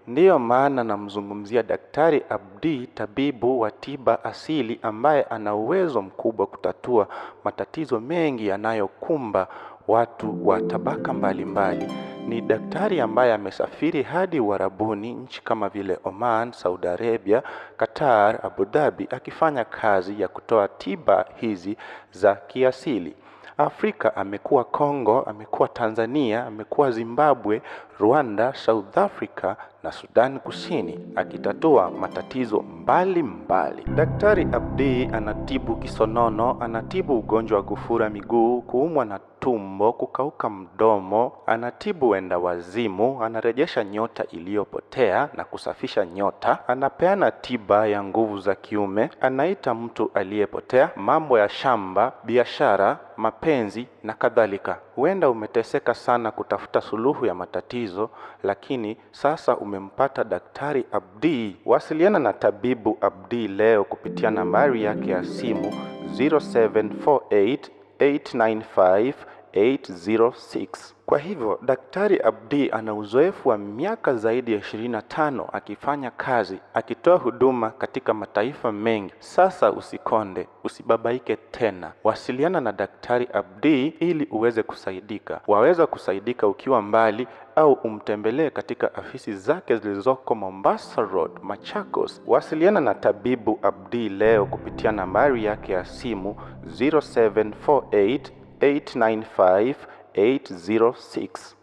Ndiyo maana namzungumzia Daktari Abdi, tabibu wa tiba asili ambaye ana uwezo mkubwa kutatua matatizo mengi yanayokumba watu wa tabaka mbalimbali. Ni daktari ambaye amesafiri hadi Uarabuni, nchi kama vile Oman, Saudi Arabia, Qatar, Abu Dhabi, akifanya kazi ya kutoa tiba hizi za kiasili. Afrika amekuwa Kongo, amekuwa Tanzania, amekuwa Zimbabwe, Rwanda, South Africa na Sudan Kusini akitatua matatizo mbalimbali. Daktari Abdi anatibu kisonono, anatibu ugonjwa wa kufura miguu, kuumwa na tumbo, kukauka mdomo, anatibu wenda wazimu, anarejesha nyota iliyopotea na kusafisha nyota, anapeana tiba ya nguvu za kiume, anaita mtu aliyepotea, mambo ya shamba, biashara, mapenzi na kadhalika. Huenda umeteseka sana kutafuta suluhu ya matatizo, lakini sasa umempata Daktari Abdi. Wasiliana na Tabibu Abdi leo kupitia nambari yake ya simu 0748895806. Kwa hivyo, Daktari Abdi ana uzoefu wa miaka zaidi ya 25 akifanya kazi, akitoa huduma katika mataifa mengi. Sasa usikonde, usibabaike tena. Wasiliana na Daktari Abdi ili uweze kusaidika. Waweza kusaidika ukiwa mbali au umtembelee katika afisi zake zilizoko Mombasa Road, Machakos. Wasiliana na Tabibu Abdi leo kupitia nambari yake ya simu 0748895806.